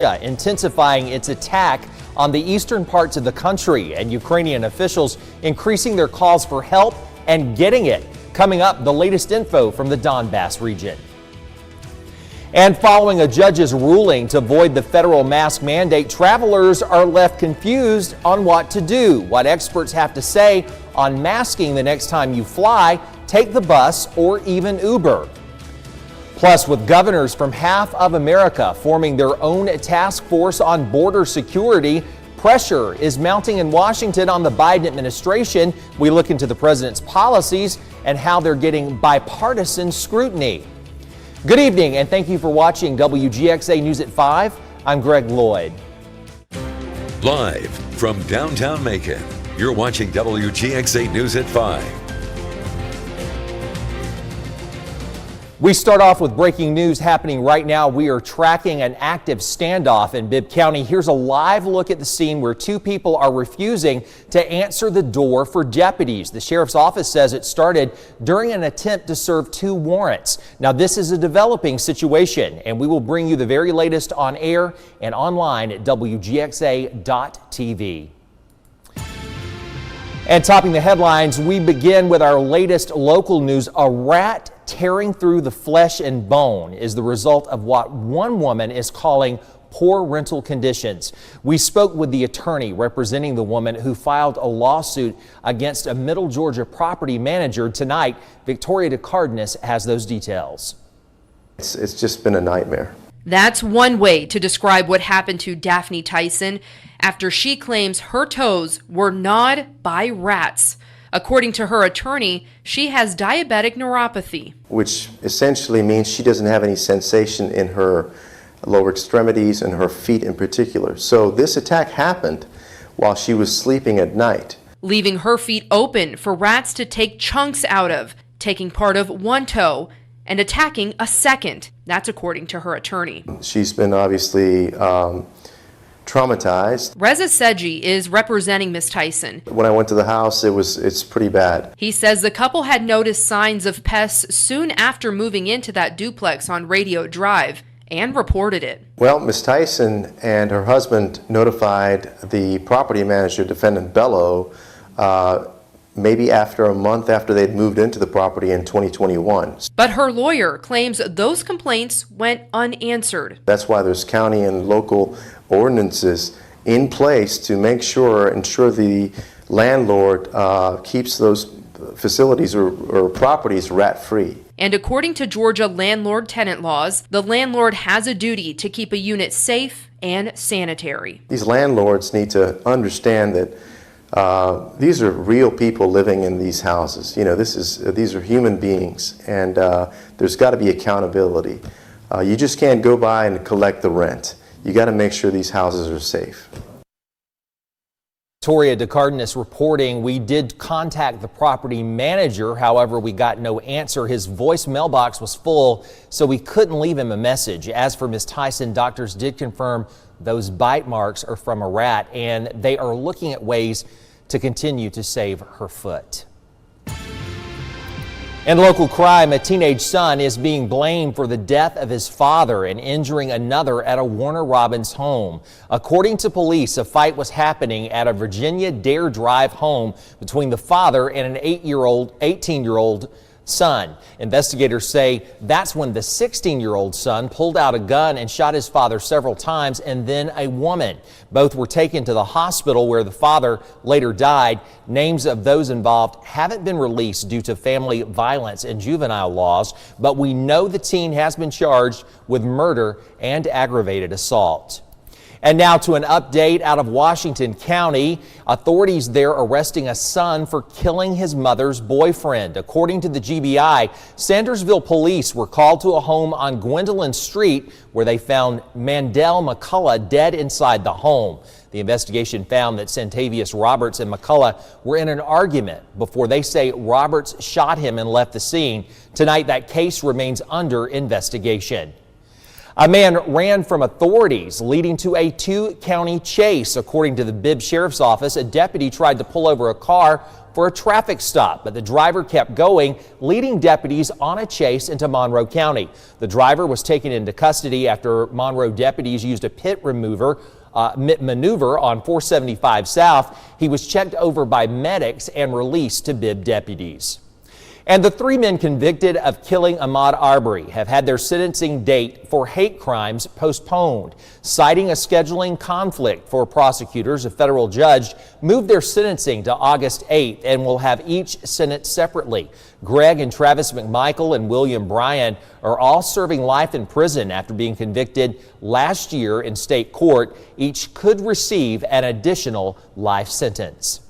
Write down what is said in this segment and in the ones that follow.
intensifying its attack on the eastern parts of the country, and Ukrainian officials increasing their calls for help and getting it. Coming up, the latest info from the Donbass region. And following a judge's ruling to void the federal mask mandate, travelers are left confused on what to do. What experts have to say on masking the next time you fly, take the bus, or even Uber. Plus, with governors from half of America forming their own task force on border security, pressure is mounting in Washington on the Biden administration. We look into the president's policies and how they're getting bipartisan scrutiny. Good evening, and thank you for watching WGXA News at 5. I'm Greg Lloyd. Live from downtown Macon, you're watching WGXA News at 5. We start off with breaking news happening right now. We are tracking an active standoff in Bibb County. Here's a live look at the scene where two people are refusing to answer the door for deputies. The sheriff's office says it started during an attempt to serve two warrants. Now, this is a developing situation, and we will bring you the very latest on air and online at WGXA.tv. And topping the headlines, we begin with our latest local news. A rat tearing through the flesh and bone is the result of what one woman is calling poor rental conditions. We spoke with the attorney representing the woman who filed a lawsuit against a Middle Georgia property manager. Tonight, Victoria DeCardenas has those details. It's just been a nightmare. That's one way to describe what happened to Daphne Tyson after she claims her toes were gnawed by rats. According to her attorney, she has diabetic neuropathy, which essentially means she doesn't have any sensation in her lower extremities and her feet in particular. So this attack happened while she was sleeping at night, leaving her feet open for rats to take chunks out of, taking part of one toe and attacking a second. That's according to her attorney. She's been obviously traumatized. Reza Seji is representing Ms. Tyson. When I went to the house, it's pretty bad. He says the couple had noticed signs of pests soon after moving into that duplex on Radio Drive and reported it. Well, Ms. Tyson and her husband notified the property manager, defendant Bello, maybe after a month after they'd moved into the property in 2021. But her lawyer claims those complaints went unanswered. That's why there's county and local ordinances in place to ensure the landlord keeps those facilities or properties rat-free. And according to Georgia landlord-tenant laws, the landlord has a duty to keep a unit safe and sanitary. These landlords need to understand that these are real people living in these houses. You know, these are human beings, and there's got to be accountability. You just can't go by and collect the rent. You got to make sure these houses are safe. Victoria DeCardenas reporting. We did contact the property manager. However, we got no answer. His voice mailbox was full, so we couldn't leave him a message. As for Ms. Tyson, doctors did confirm those bite marks are from a rat, and they are looking at ways to continue to save her foot. In local crime, a teenage son is being blamed for the death of his father and injuring another at a Warner Robins home. According to police, a fight was happening at a Virginia Dare Drive home between the father and an 18-year-old son. Investigators say that's when the 16-year-old son pulled out a gun and shot his father several times, and then a woman. Both were taken to the hospital where the father later died. Names of those involved haven't been released due to family violence and juvenile laws, but we know the teen has been charged with murder and aggravated assault. And now to an update out of Washington County. Authorities there arresting a son for killing his mother's boyfriend. According to the GBI, Sandersville police were called to a home on Gwendolyn Street where they found Mandel McCullough dead inside the home. The investigation found that Centavius Roberts and McCullough were in an argument before they say Roberts shot him and left the scene. Tonight, that case remains under investigation. A man ran from authorities, leading to a two-county chase. According to the Bibb Sheriff's Office, a deputy tried to pull over a car for a traffic stop, but the driver kept going, leading deputies on a chase into Monroe County. The driver was taken into custody after Monroe deputies used a pit maneuver on 475 South. He was checked over by medics and released to Bibb deputies. And the three men convicted of killing Ahmaud Arbery have had their sentencing date for hate crimes postponed. Citing a scheduling conflict for prosecutors, a federal judge moved their sentencing to August 8th and will have each sentenced separately. Greg and Travis McMichael and William Bryan are all serving life in prison after being convicted last year in state court. Each could receive an additional life sentence.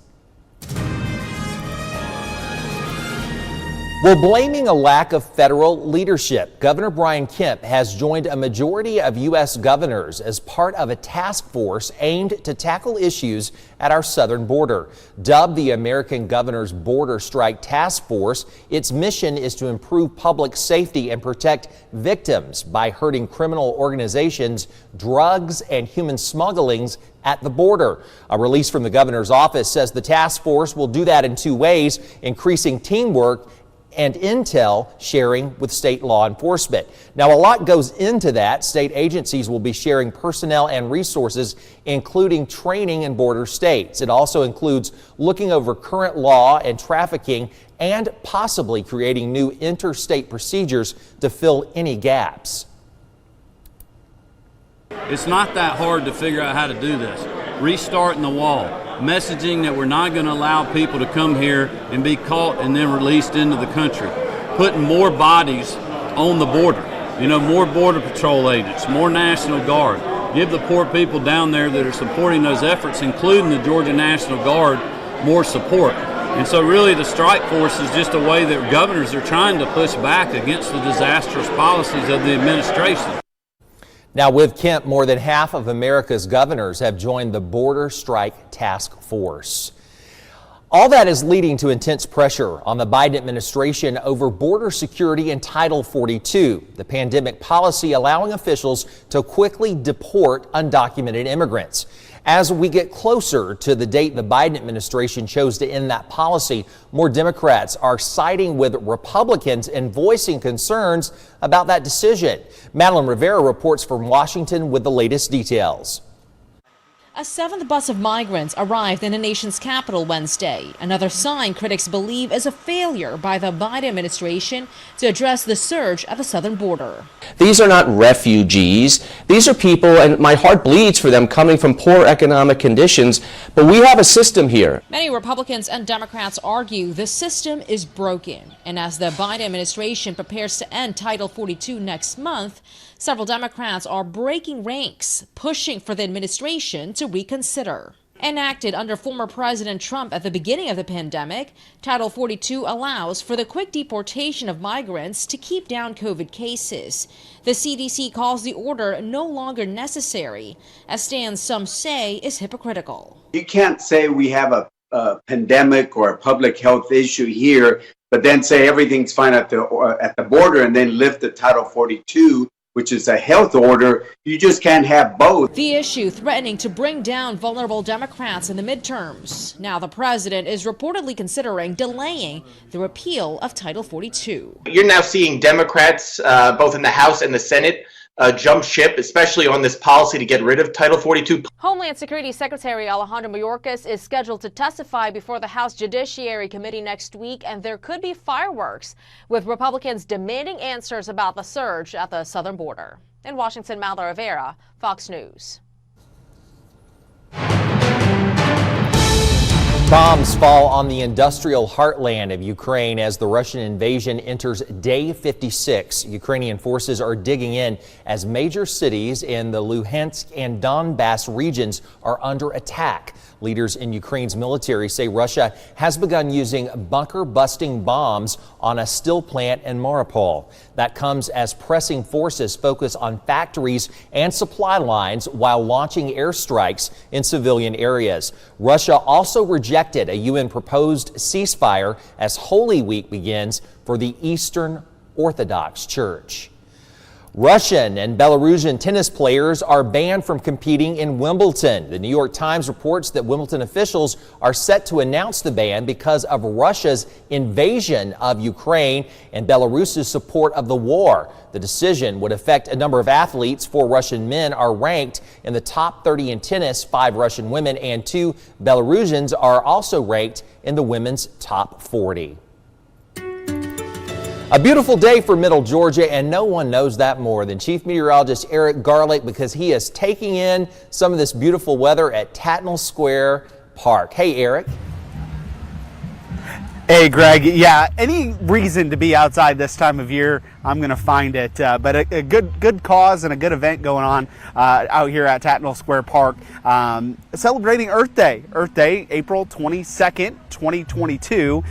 Well, blaming a lack of federal leadership, Governor Brian Kemp has joined a majority of U.S. governors as part of a task force aimed to tackle issues at our southern border. Dubbed the American Governors Border Strike Task Force, its mission is to improve public safety and protect victims by hurting criminal organizations, drugs, and human smugglings at the border. A release from the governor's office says the task force will do that in two ways, increasing teamwork and intel sharing with state law enforcement. Now, a lot goes into that. State agencies will be sharing personnel and resources, including training in border states. It also includes looking over current law and trafficking and possibly creating new interstate procedures to fill any gaps. It's not that hard to figure out how to do this. Restarting the wall, messaging that we're not going to allow people to come here and be caught and then released into the country, putting more bodies on the border, more border patrol agents, more National Guard, give the poor people down there that are supporting those efforts, including the Georgia National Guard, more support. And so really the strike force is just a way that governors are trying to push back against the disastrous policies of the administration. Now, with Kemp, more than half of America's governors have joined the Border Strike Task Force. All that is leading to intense pressure on the Biden administration over border security and Title 42, the pandemic policy allowing officials to quickly deport undocumented immigrants. As we get closer to the date the Biden administration chose to end that policy, more Democrats are siding with Republicans and voicing concerns about that decision. Madeline Rivera reports from Washington with the latest details. A seventh bus of migrants arrived in the nation's capital Wednesday, another sign critics believe is a failure by the Biden administration to address the surge at the southern border. These are not refugees. These are people, and my heart bleeds for them, coming from poor economic conditions, but we have a system here. Many Republicans and Democrats argue the system is broken, and as the Biden administration prepares to end Title 42 next month, several Democrats are breaking ranks, pushing for the administration to reconsider. Enacted under former President Trump at the beginning of the pandemic, Title 42 allows for the quick deportation of migrants to keep down COVID cases. The CDC calls the order no longer necessary, a stance some say is hypocritical. You can't say we have a pandemic or a public health issue here, but then say everything's fine at the border and then lift the Title 42, which is a health order. You just can't have both. The issue threatening to bring down vulnerable Democrats in the midterms. Now the president is reportedly considering delaying the repeal of Title 42. You're now seeing Democrats, both in the House and the Senate, jump ship, especially on this policy to get rid of Title 42. Homeland Security Secretary Alejandro Mayorkas is scheduled to testify before the House Judiciary Committee next week, and there could be fireworks, with Republicans demanding answers about the surge at the southern border. In Washington, Madeline Rivera, Fox News. Bombs fall on the industrial heartland of Ukraine as the Russian invasion enters day 56. Ukrainian forces are digging in as major cities in the Luhansk and Donbass regions are under attack. Leaders in Ukraine's military say Russia has begun using bunker-busting bombs on a steel plant in Mariupol. That comes as pressing forces focus on factories and supply lines while launching airstrikes in civilian areas. Russia also rejected a UN-proposed ceasefire as Holy Week begins for the Eastern Orthodox Church. Russian and Belarusian tennis players are banned from competing in Wimbledon. The New York Times reports that Wimbledon officials are set to announce the ban because of Russia's invasion of Ukraine and Belarus's support of the war. The decision would affect a number of athletes. 4 Russian men are ranked in the top 30 in tennis. 5 Russian women and 2 Belarusians are also ranked in the women's top 40. A beautiful day for Middle Georgia, and no one knows that more than Chief Meteorologist Eric Garlick, because he is taking in some of this beautiful weather at Tattnall Square Park. Hey, Eric. Hey, Greg. Yeah, any reason to be outside this time of year, I'm going to find it. But a good cause and a good event going on out here at Tattnall Square Park, celebrating Earth Day. Earth Day, April 22nd, 2022.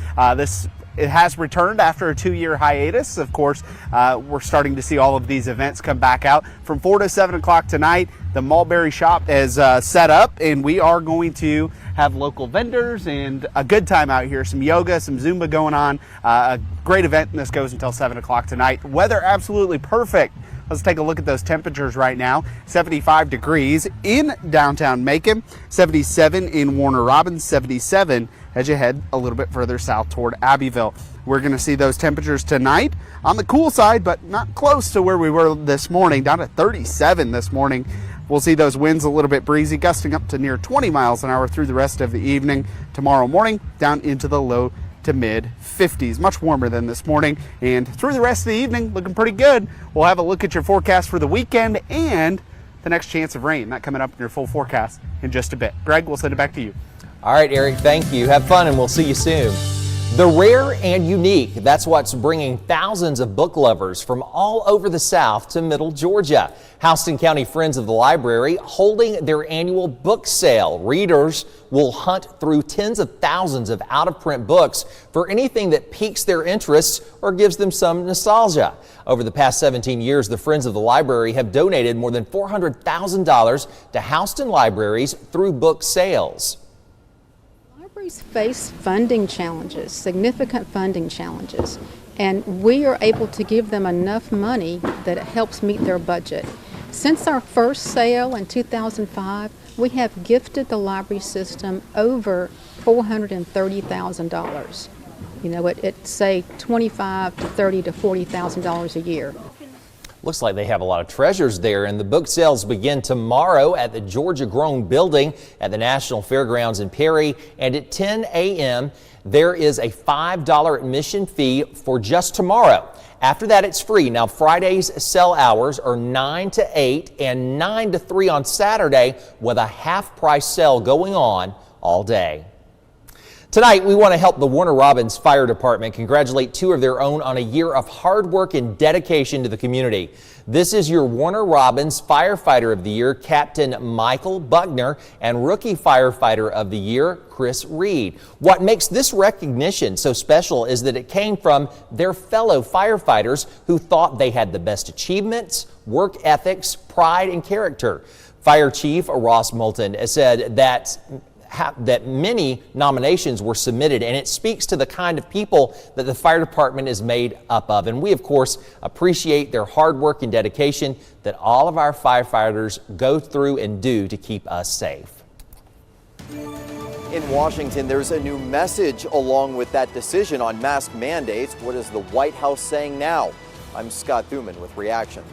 It has returned after a 2-year hiatus. Of course, we're starting to see all of these events come back out. From 4 to 7 o'clock tonight, the Mulberry Shop is set up, and we are going to have local vendors and a good time out here. Some yoga, some Zumba going on. A great event, and this goes until 7 o'clock tonight. Weather absolutely perfect. Let's take a look at those temperatures right now. 75 degrees in downtown Macon, 77 in Warner Robins, 77 as you head a little bit further south toward Abbeville. We're going to see those temperatures tonight on the cool side, but not close to where we were this morning, down at 37 this morning. We'll see those winds a little bit breezy, gusting up to near 20 miles an hour through the rest of the evening. Tomorrow morning, down into the low to mid 50s, much warmer than this morning, and through the rest of the evening looking pretty good. We'll have a look at your forecast for the weekend and the next chance of rain, that coming up in your full forecast in just a bit. Greg, we'll send it back to you. All right, Eric, thank you. Have fun, and we'll see you soon. The rare and unique, that's what's bringing thousands of book lovers from all over the South to Middle Georgia. Houston County Friends of the Library holding their annual book sale. Readers will hunt through tens of thousands of out-of-print books for anything that piques their interests or gives them some nostalgia. Over the past 17 years, the Friends of the Library have donated more than $400,000 to Houston libraries through book sales. Libraries face funding challenges, significant funding challenges, and we are able to give them enough money that it helps meet their budget. Since our first sale in 2005, we have gifted the library system over $430,000. You know, it's say $25,000 to $30,000 to $40,000 a year. Looks like they have a lot of treasures there, and the book sales begin tomorrow at the Georgia Grown Building at the National Fairgrounds in Perry, and at 10 a.m. there is a $5 admission fee for just tomorrow. After that, it's free. Now, Friday's sell hours are 9 to 8 and 9 to 3 on Saturday, with a half-price sale going on all day. Tonight, we want to help the Warner Robins Fire Department congratulate 2 of their own on a year of hard work and dedication to the community. This is your Warner Robins Firefighter of the Year, Captain Michael Buckner, and Rookie Firefighter of the Year, Chris Reed. What makes this recognition so special is that it came from their fellow firefighters who thought they had the best achievements, work ethics, pride, and character. Fire Chief Ross Moulton said that many nominations were submitted, and it speaks to the kind of people that the fire department is made up of. And we, of course, appreciate their hard work and dedication that all of our firefighters go through and do to keep us safe. In Washington, there's a new message along with that decision on mask mandates. What is the White House saying now? I'm Scott Thuman with Reaction.